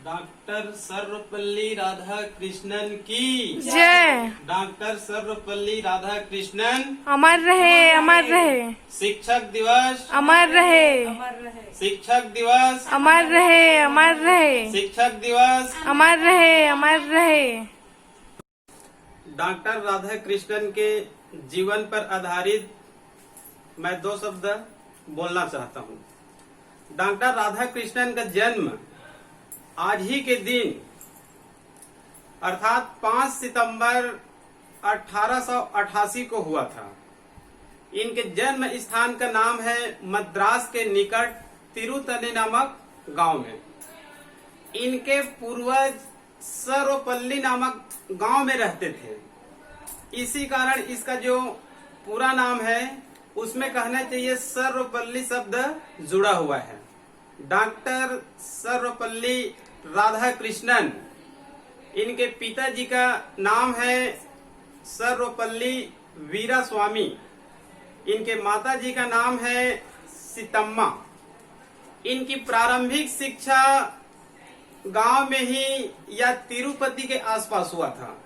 Doctor Sarvepalli Radhakrishnan की जय। Doctor Sarvepalli Radhakrishnan अमर रहे, अमर रहे। शिक्षक दिवस अमर रहे, शिक्षक दिवस अमर रहे, अमर रहे। शिक्षक दिवस अमर रहे, अमर रहे। डॉक्टर राधाकृष्णन के जीवन पर आधारित मैं दो शब्द बोलना चाहता हूँ। डॉक्टर राधाकृष्णन का जन्म आज ही के दिन अर्थात 5 सितंबर 1888 को हुआ था। इनके जन्म स्थान का नाम है मद्रास के निकट तिरुतनी नामक गांव में। इनके पूर्वज सर्वपल्ली नामक गांव में रहते थे। इसी कारण इसका जो पूरा नाम है उसमें कहना चाहिए सर्वपल्ली शब्द जुड़ा हुआ है। डॉक्टर सर्वपल्ली राधाकृष्णन, इनके पिताजी का नाम है सर्वपल्ली वीरास्वामी। इनके माताजी का नाम है सीतम्मा। इनकी प्रारंभिक शिक्षा गांव में ही या तिरुपति के आसपास हुआ था।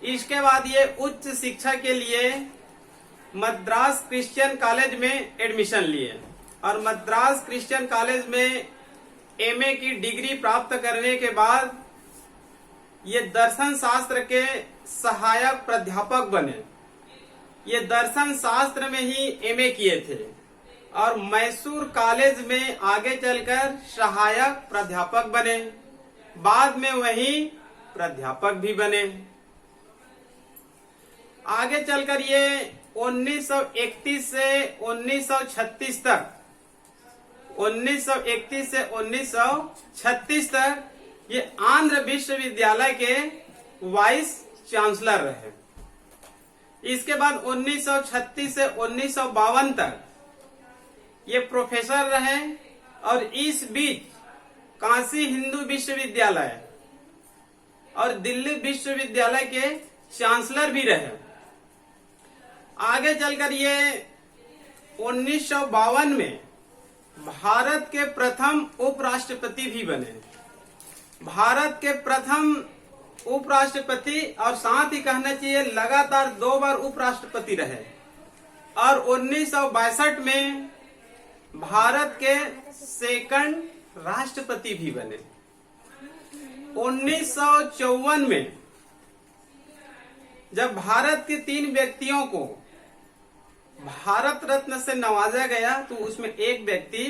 इसके बाद ये उच्च शिक्षा के लिए मद्रास क्रिश्चियन कॉलेज में एडमिशन लिए और मद्रास क्रिश्चियन कॉलेज में एमए की डिग्री प्राप्त करने के बाद ये दर्शन शास्त्र के सहायक प्राध्यापक बने। ये दर्शन शास्त्र में ही एमए किए थे और मैसूर कॉलेज में आगे चलकर सहायक प्राध्यापक बने। बाद में वही प्राध्यापक भी बने। आगे चलकर ये 1931 से 1936 तक 1931 से 1936 तक ये आंध्र विश्वविद्यालय के वाइस चांसलर रहे। इसके बाद 1936 से 1952 तक ये प्रोफेसर रहे और इस बीच काशी हिंदू विश्वविद्यालय और दिल्ली विश्वविद्यालय के चांसलर भी रहे। आगे चलकर ये 1952 में भारत के प्रथम उपराष्ट्रपति भी बने। भारत के प्रथम उपराष्ट्रपति और साथ ही कहना चाहिए लगातार 2 बार उपराष्ट्रपति रहे और 1962 में भारत के सेकंड राष्ट्रपति भी बने। 1954 में जब भारत के 3 व्यक्तियों को भारत रत्न से नवाजा गया तो उसमें एक व्यक्ति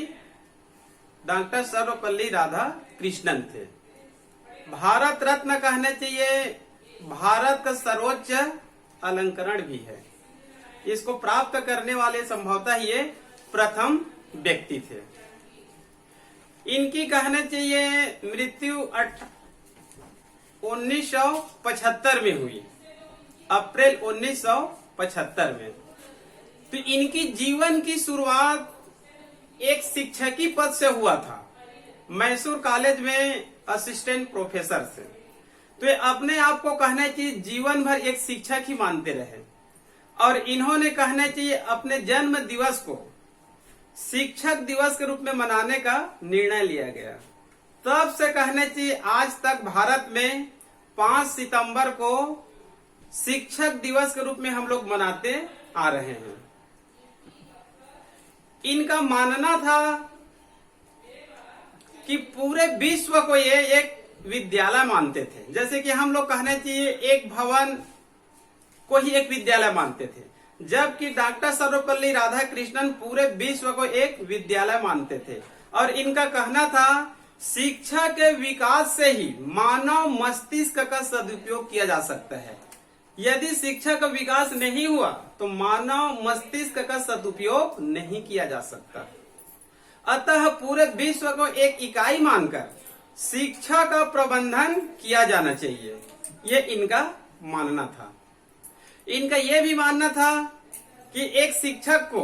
डॉक्टर सर्वपल्ली राधाकृष्णन थे। भारत रत्न कहना चाहिए भारत का सर्वोच्च अलंकरण भी है। इसको प्राप्त करने वाले संभवतः ये प्रथम व्यक्ति थे। इनकी कहना चाहिए मृत्यु 1975 में हुई, अप्रैल 1975 में। तो इनकी जीवन की शुरुआत एक शिक्षकी पद से हुआ था, मैसूर कॉलेज में असिस्टेंट प्रोफेसर से। तो ये अपने आप को कहना चाहिए जीवन भर एक शिक्षक ही मानते रहे और इन्होंने कहना चाहिए अपने जन्म दिवस को शिक्षक दिवस के रूप में मनाने का निर्णय लिया गया। तब से कहना चाहिए आज तक भारत में 5 सितंबर को शिक्षक दिवस के रूप में हम लोग मनाते आ रहे हैं। इनका मानना था कि पूरे विश्व को ये एक विद्यालय मानते थे। जैसे कि हम लोग कहना चाहिए एक भवन को ही एक विद्यालय मानते थे, जबकि डॉक्टर सर्वपल्ली राधाकृष्णन पूरे विश्व को एक विद्यालय मानते थे। और इनका कहना था शिक्षा के विकास से ही मानव मस्तिष्क का सदुपयोग किया जा सकता है। यदि शिक्षा का विकास नहीं हुआ तो मानव मस्तिष्क का सदुपयोग नहीं किया जा सकता। अतः पूरे विश्व को एक इकाई मानकर शिक्षा का प्रबंधन किया जाना चाहिए, ये इनका मानना था। इनका ये भी मानना था कि एक शिक्षक को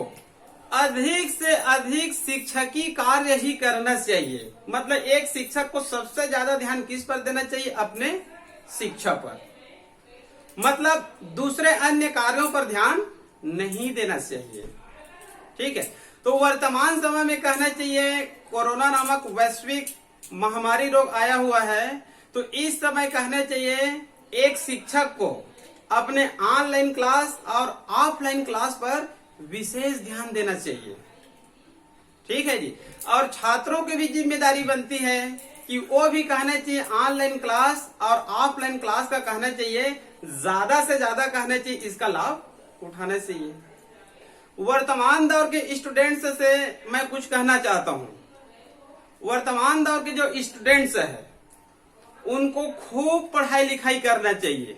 अधिक से अधिक शिक्षकी कार्य ही करना चाहिए। मतलब एक शिक्षक को सबसे ज्यादा ध्यान किस पर देना चाहिए? अपने शिक्षा पर। मतलब दूसरे अन्य कार्यों पर ध्यान नहीं देना चाहिए। ठीक है। तो वर्तमान समय में कहना चाहिए कोरोना नामक वैश्विक महामारी रोग आया हुआ है, तो इस समय कहना चाहिए एक शिक्षक को अपने ऑनलाइन क्लास और ऑफलाइन क्लास पर विशेष ध्यान देना चाहिए। ठीक है जी। और छात्रों की भी जिम्मेदारी बनती है कि वो भी कहना चाहिए ऑनलाइन क्लास और ऑफलाइन क्लास का कहना चाहिए, ज्यादा से ज्यादा कहना चाहिए, इसका लाभ उठाना चाहिए। वर्तमान दौर के स्टूडेंट्स से मैं कुछ कहना चाहता हूं। वर्तमान दौर के जो स्टूडेंट्स हैं उनको खूब पढ़ाई लिखाई करना चाहिए,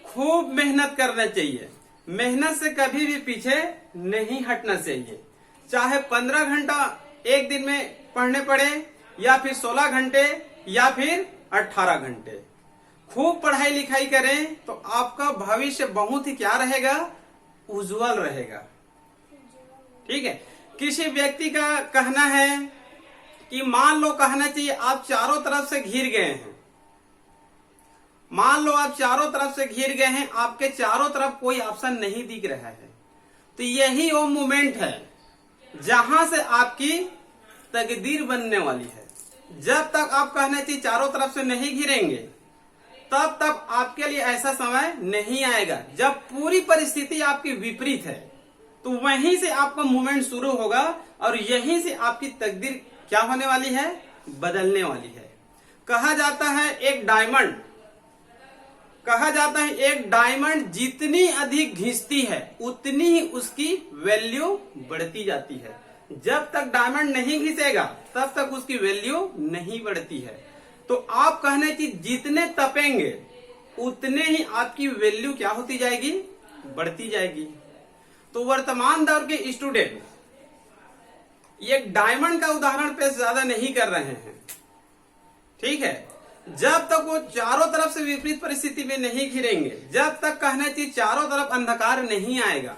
खूब मेहनत करना चाहिए। मेहनत से कभी भी पीछे नहीं हटना चाहिए। चाहे 15 घंटा एक दिन में पढ़ने पड़े, या फिर 16 घंटे, या फिर 18 घंटे, खूब पढ़ाई लिखाई करें तो आपका भविष्य बहुत ही क्या रहेगा, उज्जवल रहेगा। ठीक है। किसी व्यक्ति का कहना है कि मान लो, कहना चाहिए आप चारों तरफ से घिर गए हैं, मान लो आप चारों तरफ से घिर गए हैं, आपके चारों तरफ कोई ऑप्शन नहीं दिख रहा है, तो यही वो मोमेंट है जहां से आपकी तकदीर बनने वाली है। जब तक आप कहना चाहिए चारों तरफ से नहीं घिरेंगे, तब तक आपके लिए ऐसा समय नहीं आएगा जब पूरी परिस्थिति आपकी विपरीत है, तो वहीं से आपका मूवमेंट शुरू होगा और यहीं से आपकी तकदीर क्या होने वाली है, बदलने वाली है। कहा जाता है एक डायमंड जितनी अधिक घिसती है उतनी ही उसकी वैल्यू बढ़ती जाती है। जब तक डायमंड नहीं घिसेगा तब तक उसकी वैल्यू नहीं बढ़ती है। तो आप कहने की जितने तपेंगे उतने ही आपकी वैल्यू क्या होती जाएगी, बढ़ती जाएगी। तो वर्तमान दौर के स्टूडेंट ये डायमंड का उदाहरण पे ज्यादा नहीं कर रहे हैं। ठीक है। जब तक वो चारों तरफ से विपरीत परिस्थिति में नहीं घिरेंगे, जब तक कहना चाहिए चारों तरफ अंधकार नहीं आएगा,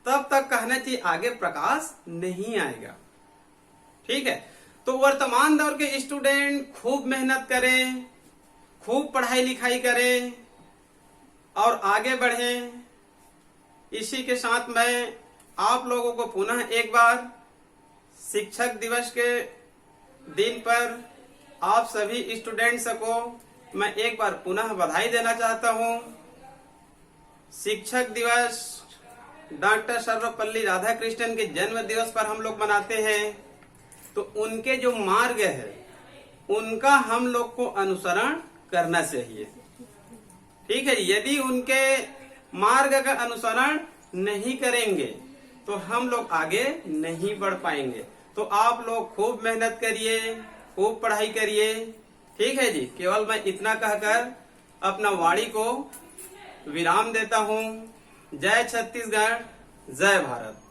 तब तक कहना चाहिए आगे प्रकाश नहीं आएगा। ठीक है। तो वर्तमान दौर के स्टूडेंट खूब मेहनत करें, खूब पढ़ाई लिखाई करें और आगे बढ़ें। इसी के साथ मैं आप लोगों को पुनः एक बार शिक्षक दिवस के दिन पर आप सभी स्टूडेंट्स को मैं एक बार पुनः बधाई देना चाहता हूं। शिक्षक दिवस डॉक्टर सर्वपल्ली राधाकृष्णन के जन्म दिवस पर हम लोग मनाते हैं, तो उनके जो मार्ग है उनका हम लोग को अनुसरण करना चाहिए। ठीक है। यदि उनके मार्ग का अनुसरण नहीं करेंगे तो हम लोग आगे नहीं बढ़ पाएंगे। तो आप लोग खूब मेहनत करिए, खूब पढ़ाई करिए। ठीक है जी। केवल मैं इतना कहकर अपना वाणी को विराम देता हूँ। जय छत्तीसगढ़, जय भारत।